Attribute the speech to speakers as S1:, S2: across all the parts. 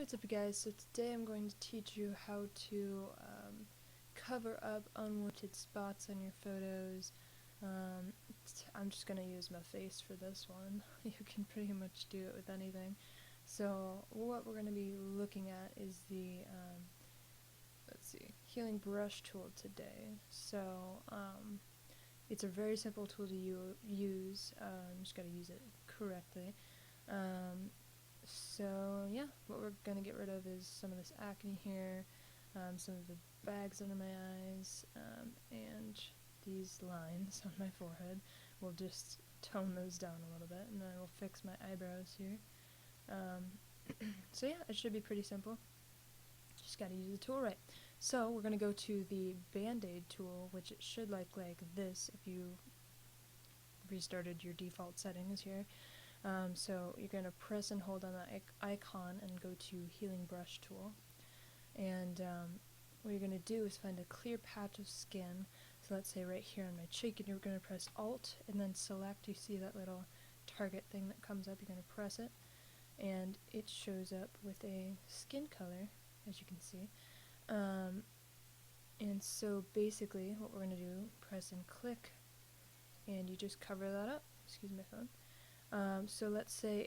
S1: What's up you guys? So today I'm going to teach you how to cover up unwanted spots on your photos. I'm just going to use my face for this one. You can pretty much do it with anything. So what we're going to be looking at is the, healing brush tool today. So it's a very simple tool to use. Just got to use it correctly. So yeah, what we're going to get rid of is some of this acne here, some of the bags under my eyes, and these lines on my forehead. We'll just tone those down a little bit, and then we'll fix my eyebrows here. So yeah, it should be pretty simple. Just gotta use the tool right. So we're going to go to the Band-Aid tool, which it should look like this if you restarted your default settings here. So you're going to press and hold on the icon and go to Healing Brush tool. And what you're going to do is find a clear patch of skin. So let's say right here on my cheek, and you're going to press Alt and then select. You see that little target thing that comes up, you're going to press it, and it shows up with a skin color, as you can see. And so basically what we're going to do, press and click, and you just cover that up. Excuse my phone. So let's say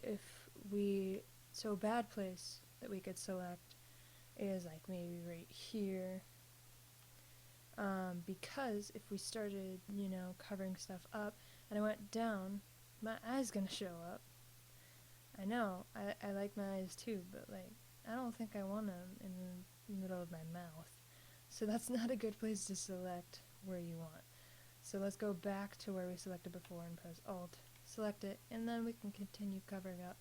S1: so a bad place that we could select is like maybe right here, because if we started, covering stuff up and I went down, my eye's gonna show up. I know, I like my eyes too, but like, I don't think I want them in the middle of my mouth. So that's not a good place to select where you want. So let's go back to where we selected before and press Alt, select it, and then we can continue covering up.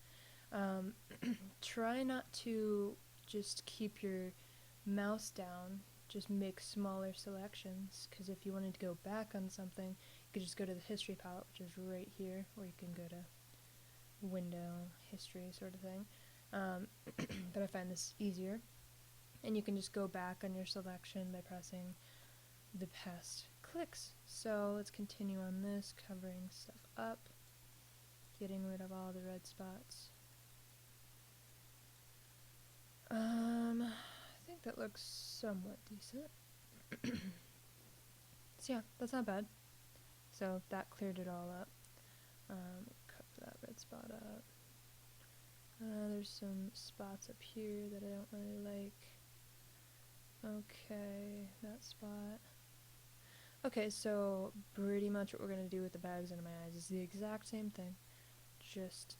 S1: Try not to just keep your mouse down, just make smaller selections, because if you wanted to go back on something, you could just go to the history palette, which is right here, where you can go to window, history sort of thing. But I find this easier, and you can just go back on your selection by pressing the past clicks. So let's continue on this, covering stuff up, getting rid of all the red spots. I think that looks somewhat decent. So yeah, that's not bad. So that cleared it all up. Cover that red spot up. There's some spots up here that I don't really like. Okay, that spot. Okay, so pretty much what we're going to do with the bags under my eyes is the exact same thing. Just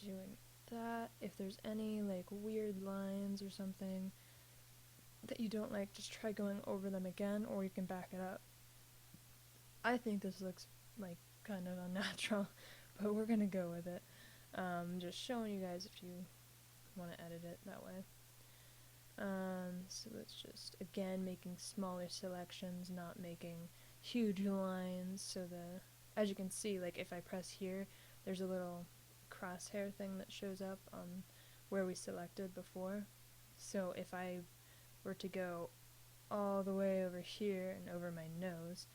S1: doing that. If there's any like weird lines or something that you don't like, just try going over them again, or you can back it up. I think this looks like kind of unnatural, but we're gonna go with it. Just showing you guys if you want to edit it that way. So let's just, again, making smaller selections, not making huge lines. So as you can see, like if I press here, there's a little crosshair thing that shows up on where we selected before. So if I were to go all the way over here and over my nose,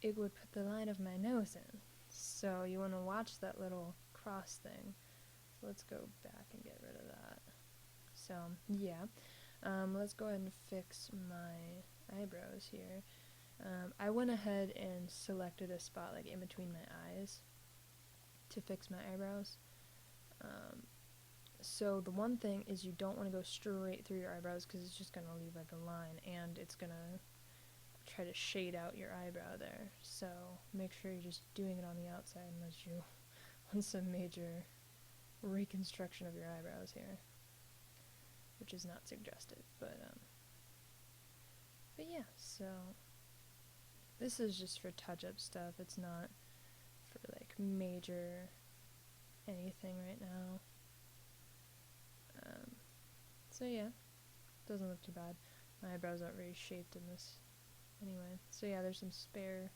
S1: it would put the line of my nose in. So you want to watch that little cross thing. So let's go back and get rid of that. So yeah, let's go ahead and fix my eyebrows here. I went ahead and selected a spot like in between my eyes to fix my eyebrows. So the one thing is you don't want to go straight through your eyebrows, because it's just going to leave like a line, and it's going to try to shade out your eyebrow there. So make sure you're just doing it on the outside unless you want some major reconstruction of your eyebrows here, which is not suggested. But yeah, so this is just for touch-up stuff. It's not for like major anything right now. So yeah, doesn't look too bad. My eyebrows aren't very shaped in this anyway. So yeah, there's some spare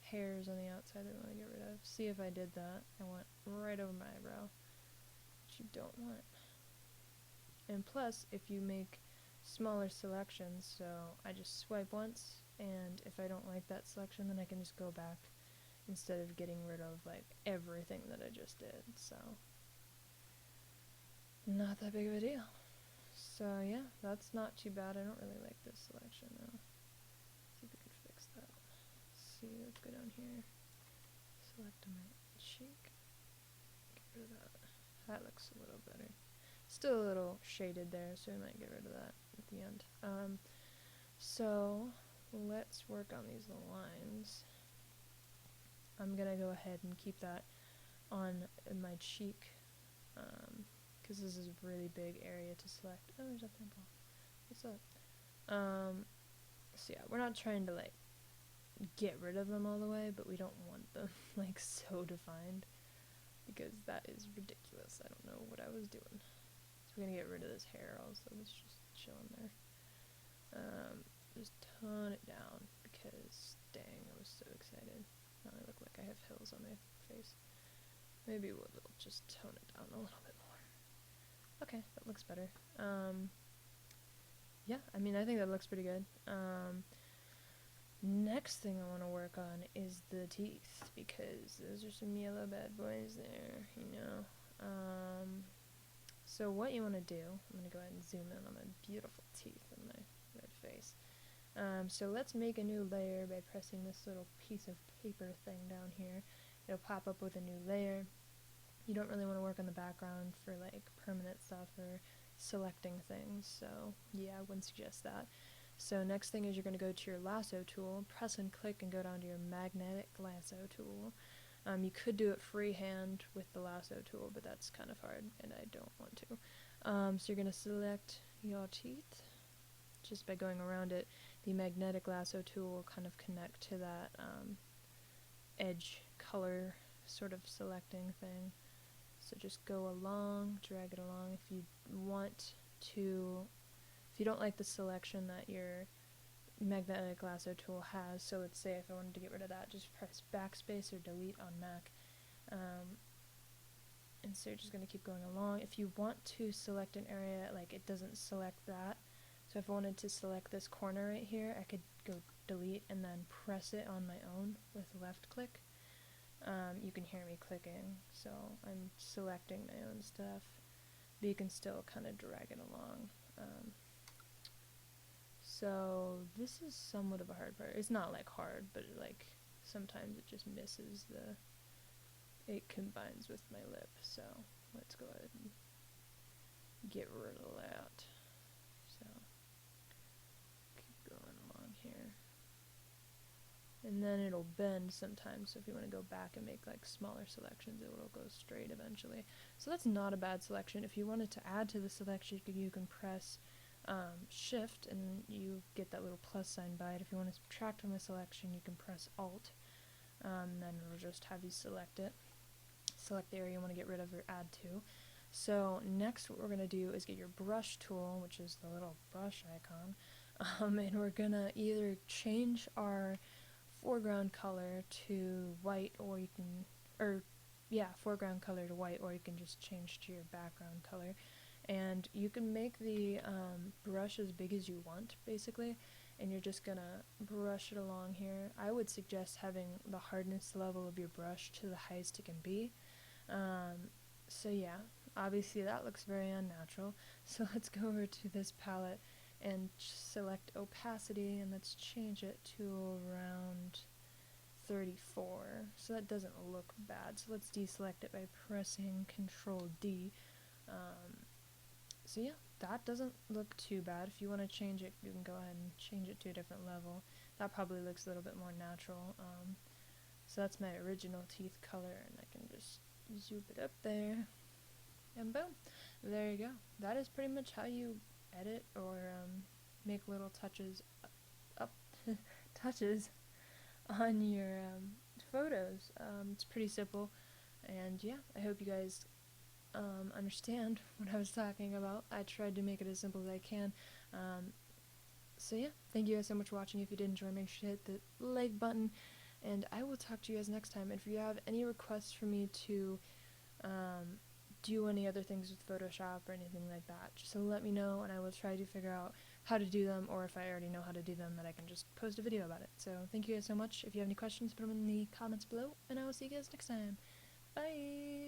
S1: hairs on the outside that I want to get rid of. See, if I did that, I went right over my eyebrow, which you don't want. And plus, if you make smaller selections, so I just swipe once, and if I don't like that selection, then I can just go back instead of getting rid of like everything that I just did. So not that big of a deal. So yeah, that's not too bad. I don't really like this selection though. See if we can fix that. See, let's go down here. Select my cheek. Get rid of that. That looks a little better. Still a little shaded there, so we might get rid of that at the end. So let's work on these lines. I'm gonna go ahead and keep that on my cheek, because this is a really big area to select. Oh, there's a pimple. What's up? So yeah, we're not trying to like get rid of them all the way, but we don't want them like so defined, because that is ridiculous. I don't know what I was doing. So we're gonna get rid of this hair also. It's just chilling there. Just tone it down, because dang, I was so excited. Now I look like I have hills on my face. Maybe we'll just tone it down a little bit more. Okay, that looks better. Yeah, I mean, I think that looks pretty good. Next thing I want to work on is the teeth, because those are some yellow bad boys there, you know. So what you want to do, I'm going to go ahead and zoom in on my beautiful teeth and my red face. So let's make a new layer by pressing this little piece of paper thing down here. It'll pop up with a new layer. You don't really want to work on the background for like permanent stuff or selecting things, so yeah, I wouldn't suggest that. So next thing is you're going to go to your lasso tool, press and click and go down to your magnetic lasso tool. You could do it freehand with the lasso tool, but that's kind of hard and I don't want to. So you're going to select your teeth just by going around it. The magnetic lasso tool will kind of connect to that edge color sort of selecting thing. So just go along, drag it along. If you don't like the selection that your magnetic lasso tool has, so let's say if I wanted to get rid of that, just press backspace or delete on Mac. And so you're just going to keep going along. If you want to select an area, like it doesn't select that. So if I wanted to select this corner right here, I could go delete and then press it on my own with left click. You can hear me clicking, so I'm selecting my own stuff, but you can still kind of drag it along. So this is somewhat of a hard part. It's not like hard, but like sometimes it just misses it combines with my lip, so let's go ahead and get rid of that. So keep going along here. And then it'll bend sometimes, so if you want to go back and make like smaller selections, it will go straight eventually. So that's not a bad selection. If you wanted to add to the selection, you can press Shift and you get that little plus sign by it. If you want to subtract from a selection, you can press Alt, and then it'll just have you select it. Select the area you want to get rid of or add to. So next what we're going to do is get your brush tool, which is the little brush icon, and we're going to either change our foreground color to white, or you can, foreground color to white, or you can just change to your background color. And you can make the brush as big as you want, basically, and you're just gonna brush it along here. I would suggest having the hardness level of your brush to the highest it can be. So yeah, obviously that looks very unnatural. So let's go over to this palette and select opacity, and let's change it to around 34, so that doesn't look bad. So let's deselect it by pressing Control D. So yeah, that doesn't look too bad. If you want to change it, you can go ahead and change it to a different level. That probably looks a little bit more natural. So that's my original teeth color, and I can just zoom it up there, and boom, there you go. That is pretty much how you edit or make little touches touches on your photos. It's pretty simple, and yeah, I hope you guys understand what I was talking about. I tried to make it as simple as I can. So yeah, thank you guys so much for watching. If you did enjoy, make sure to hit the like button, and I will talk to you guys next time. And if you have any requests for me to do any other things with Photoshop or anything like that, just let me know, and I will try to figure out how to do them, or if I already know how to do them, that I can just post a video about it. So thank you guys so much. If you have any questions, put them in the comments below, and I will see you guys next time. Bye!